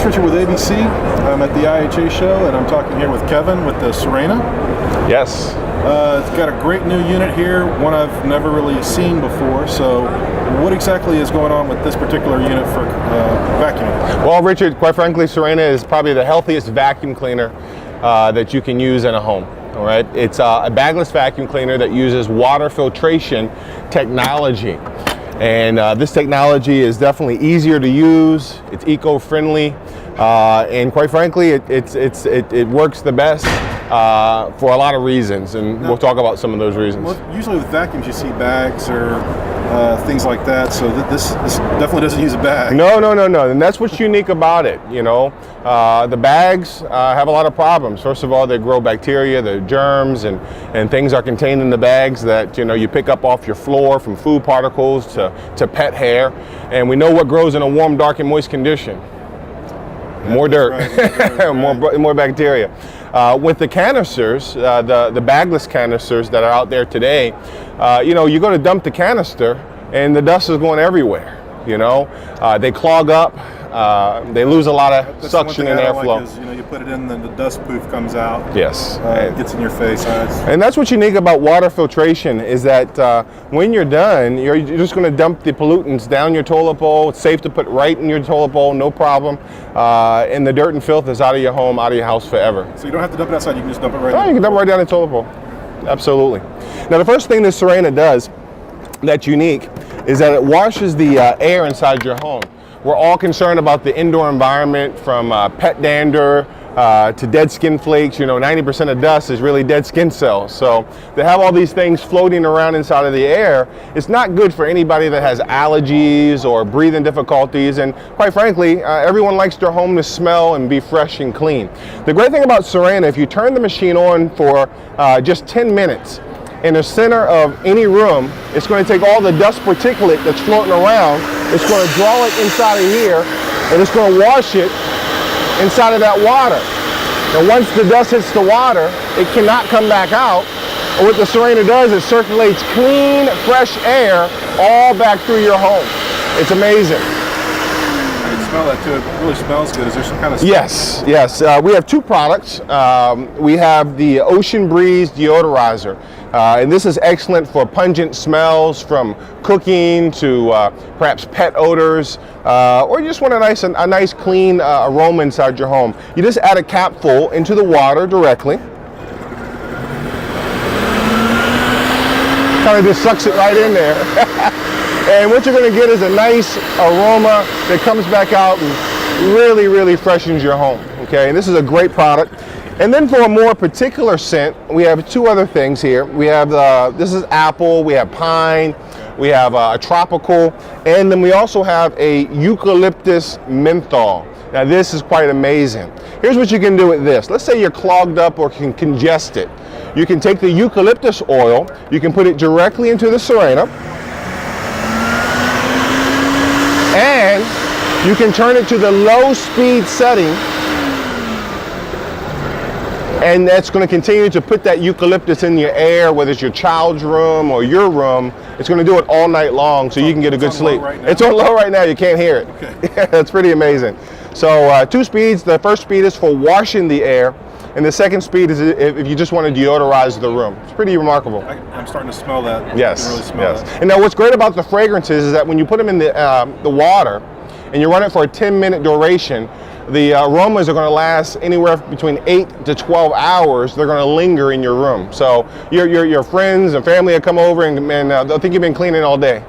Richard with ABC. I'm at the IHA show, and I'm talking here with Kevin with the Sirena. Yes. It's got a great new unit here, one I've never really seen before. So what exactly is going on with this particular unit for vacuuming? Well, Richard, quite frankly, Sirena is probably the healthiest vacuum cleaner that you can use in a home. All right, it's a bagless vacuum cleaner that uses water filtration technology. And this technology is definitely easier to use. It's eco-friendly, and quite frankly, it works the best for a lot of reasons. And we'll talk about some of those reasons. Well, usually with vacuums, you see bags or things like that. So this definitely doesn't use a bag. No, and that's what's unique about it. You know, the bags have a lot of problems. First of all, they grow bacteria, the germs, and things are contained in the bags that you pick up off your floor, from food particles to pet hair. And we know what grows in a warm, dark, and moist condition. More dirt, right. more bacteria. With the canisters, the bagless canisters that are out there today, you go to dump the canister and the dust is going everywhere. They clog up. They lose a lot of suction and airflow. Like you put it in, then the dust poof comes out. Yes. It gets in your face. And that's what's unique about water filtration is that when you're done, you're just going to dump the pollutants down your toilet bowl. It's safe to put right in your toilet bowl, no problem. And the dirt and filth is out of your home, out of your house forever. So you don't have to dump it outside. You can just dump it right. Oh, you can dump it right down the toilet bowl. Absolutely. Now, the first thing this Sirena does that's unique is that it washes the air inside your home. We're all concerned about the indoor environment, from pet dander to dead skin flakes. 90% of dust is really dead skin cells. So to have all these things floating around inside of the air, it's not good for anybody that has allergies or breathing difficulties. And quite frankly, everyone likes their home to smell and be fresh and clean. The great thing about Sirena, if you turn the machine on for just 10 minutes, in the center of any room, it's going to take all the dust particulate that's floating around, it's going to draw it inside of here, and it's going to wash it inside of that water. And once the dust hits the water, it cannot come back out. And what the Sirena does is circulates clean, fresh air all back through your home. It's amazing. I can smell that too. It really smells good. Is there some kind of smell? Yes. We have two products. We have the Ocean Breeze deodorizer. And this is excellent for pungent smells, from cooking to perhaps pet odors, or you just want a nice clean aroma inside your home. You just add a capful into the water directly. Kind of just sucks it right in there. And what you're going to get is a nice aroma that comes back out and really, really freshens your home. Okay, and this is a great product. And then for a more particular scent, we have two other things here. We have, this is apple, we have pine, we have a tropical, and then we also have a eucalyptus menthol. Now this is quite amazing. Here's what you can do with this. Let's say you're clogged up or congested. You can take the eucalyptus oil, you can put it directly into the Sirena, and you can turn it to the low speed setting, and that's going to continue to put that eucalyptus in your air, whether it's your child's room or your room. It's going to do it all night long, so you can get a good sleep. It's on low right now. You can't hear it. Okay. That's pretty amazing. So 2 speeds. The first speed is for washing the air, and the second speed is if you just want to deodorize the room. It's pretty remarkable. I'm starting to smell that. Yes. I can really smell that. And now what's great about the fragrances is that when you put them in the water and you run it for a 10-minute duration, the aromas are going to last anywhere between 8 to 12 hours. They're going to linger in your room. So your friends and family will come over and they'll think you've been cleaning all day.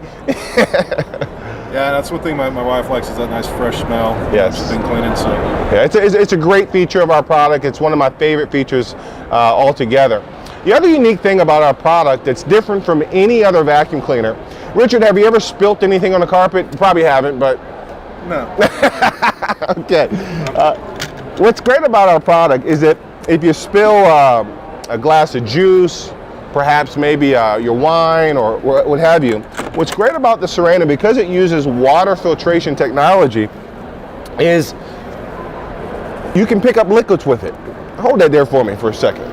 Yeah, that's one thing my wife likes, is that nice fresh smell. Yes. She's been cleaning, so. Yeah, it's a great feature of our product. It's one of my favorite features altogether. The other unique thing about our product that's different from any other vacuum cleaner, Richard, have you ever spilt anything on the carpet? You probably haven't, but. No. Okay. What's great about our product is that if you spill a glass of juice, perhaps maybe your wine or what have you, what's great about the Sirena, because it uses water filtration technology, is you can pick up liquids with it. Hold that there for me for a second.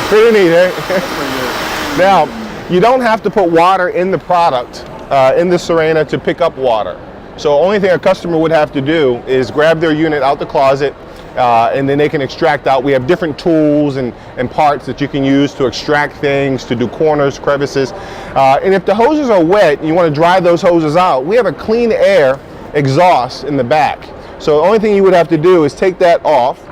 Pretty neat, eh? Now, you don't have to put water in the product in the Sirena to pick up water. So only thing a customer would have to do is grab their unit out the closet, and then they can extract out. We have different tools and parts that you can use to extract things, to do corners, crevices. And if the hoses are wet and you want to dry those hoses out, we have a clean air exhaust in the back. So the only thing you would have to do is take that off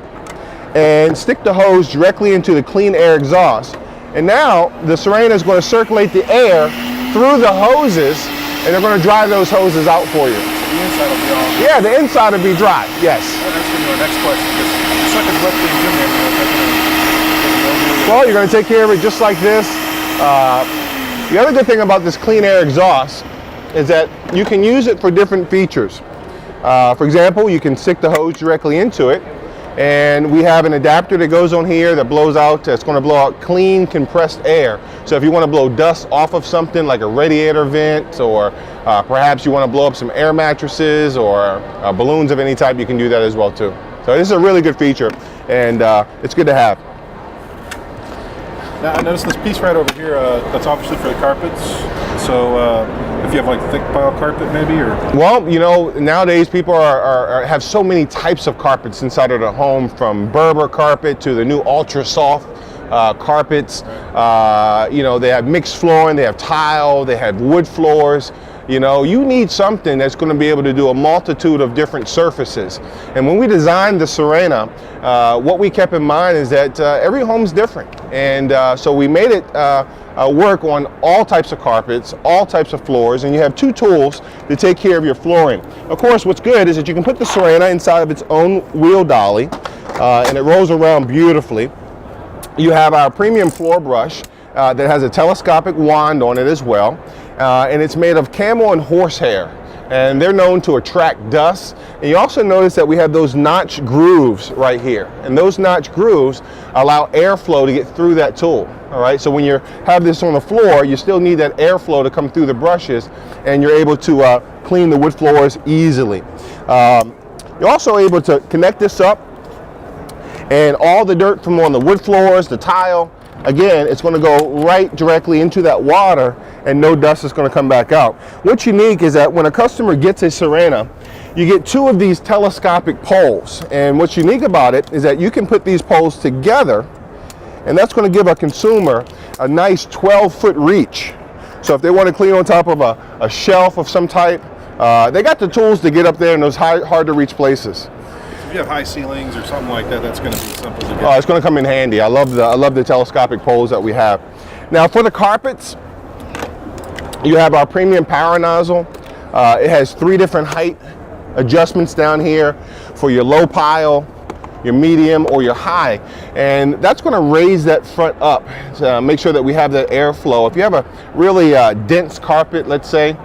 and stick the hose directly into the clean air exhaust. And now the Sirena is going to circulate the air through the hoses, and they're going to dry those hoses out for you. The inside will be all. Yeah, the inside will be dry, yes. That's going to be our next question. The second wet things in there. Well, you're going to take care of it just like this. The other good thing about this clean air exhaust is that you can use it for different features. For example, you can stick the hose directly into it, and we have an adapter that goes on here that blows out, it's going to blow out clean compressed air. So if you want to blow dust off of something like a radiator vent, or perhaps you want to blow up some air mattresses or balloons of any type, you can do that as well too. So this is a really good feature, and it's good to have. Now I noticed this piece right over here, that's obviously for the carpets. So if you have like thick pile carpet maybe, or? Well, you know, nowadays people have so many types of carpets inside of their home, from Berber carpet to the new ultra soft carpets. You know, they have mixed flooring, they have tile, they have wood floors. You know, you need something that's going to be able to do a multitude of different surfaces. And when we designed the Sirena, what we kept in mind is that every home's different. And so we made it work on all types of carpets, all types of floors, and you have two tools to take care of your flooring. Of course, what's good is that you can put the Sirena inside of its own wheel dolly, and it rolls around beautifully. You have our premium floor brush that has a telescopic wand on it as well. And it's made of camel and horsehair, and they're known to attract dust. And you also notice that we have those notch grooves right here, and those notch grooves allow airflow to get through that tool. All right, so when you have this on the floor, you still need that airflow to come through the brushes, and you're able to clean the wood floors easily. You're also able to connect this up, and all the dirt from on the wood floors, the tile, again, it's going to go right directly into that water, and no dust is going to come back out. What's unique is that when a customer gets a Sirena, you get two of these telescopic poles. And what's unique about it is that you can put these poles together, and that's going to give a consumer a nice 12-foot reach. So if they want to clean on top of a shelf of some type, they got the tools to get up there in those hard to reach places. If you have high ceilings or something like that, that's going to be simple to get. Oh, it's going to come in handy. I love the telescopic poles that we have. Now for the carpets, you have our premium power nozzle. It has 3 different height adjustments down here for your low pile, your medium, or your high, and that's going to raise that front up to make sure that we have that airflow. If you have a really dense carpet, let's say,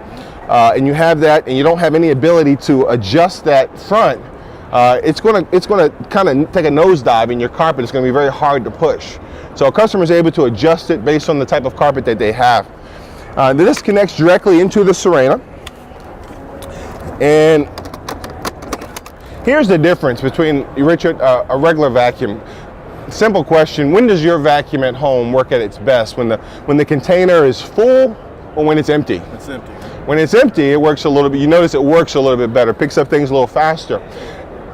and you have that, and you don't have any ability to adjust that front, it's going to kind of take a nosedive, and your carpet is going to be very hard to push. So a customer is able to adjust it based on the type of carpet that they have. This connects directly into the Sirena, and here's the difference between, Richard, a regular vacuum. Simple question: when does your vacuum at home work at its best? When the container is full, or when it's empty? It's empty. When it's empty, it works a little bit. You notice it works a little bit better, picks up things a little faster.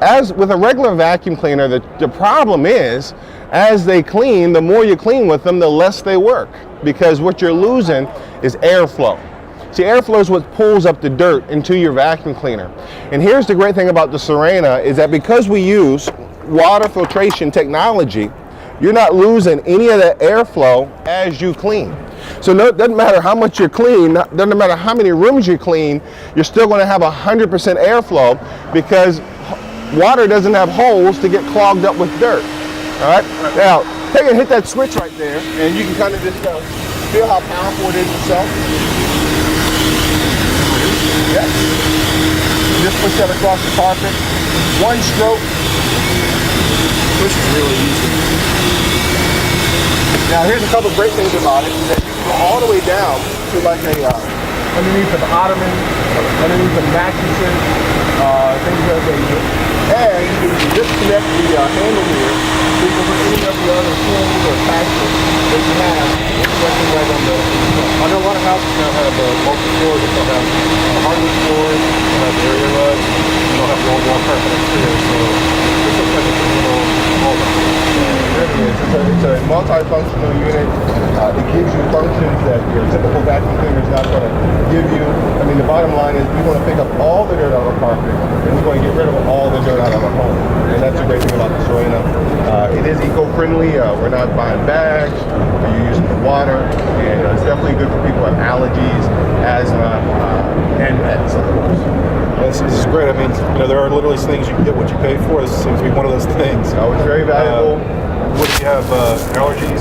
As with a regular vacuum cleaner, the problem is, as they clean, the more you clean with them, the less they work, because what you're losing is airflow. See, airflow is what pulls up the dirt into your vacuum cleaner. And here's the great thing about the Sirena is that because we use water filtration technology, you're not losing any of that airflow as you clean. So it doesn't matter how much you clean, doesn't matter how many rooms you clean, you're still going to have 100% airflow, because water doesn't have holes to get clogged up with dirt. All right? Now, take and hit that switch right there, and you can kind of just feel how powerful it is itself. Yes. Just push that across the carpet. One stroke. Push is really easy. Now, here's a couple of great things about it, is that you can go all the way down to like underneath the ottoman, underneath the mattresses, things of that nature. And you can disconnect the handle here, so you can put any of the other tools or attachments that you have, especially right on the. I know what, how top, it's going to have multi floors. It's going to have hardwood floors. It's going to have area rugs. It's going to have wall carpet upstairs. So this looks like it's a little smaller. It's a multifunctional unit. It gives you functions that your typical vacuum cleaner is not going to give you. I mean, the bottom line is we want to pick up all the dirt out of the carpet, and we're going to get rid of all the dirt out of our home. And that's the great thing about the Sirena. It is eco-friendly. We're not buying bags. You're using the water, and it's definitely good for people who have allergies, asthma, and pets, of course. This is great. I mean, there are literally things you can get what you pay for. This seems to be one of those things. It's very valuable. Whether you have allergies,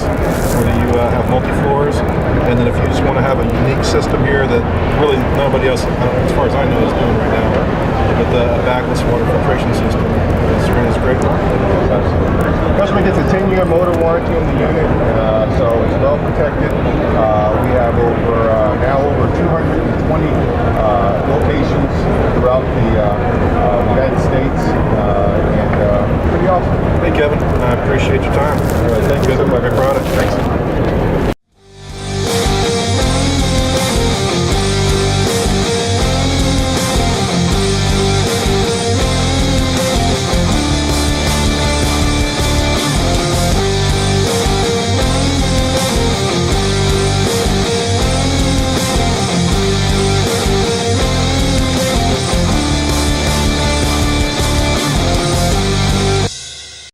whether you have multi-floors, and then if you just want to have a unique system here that really nobody else, as far as I know, is doing right now, with the backless water filtration system, Serena's great. Customer gets a 10-year motor warranty on the unit, so it's well protected. We have now over 220 locations throughout the United States, and pretty awesome. Hey Kevin, I appreciate your time. Thank you so much.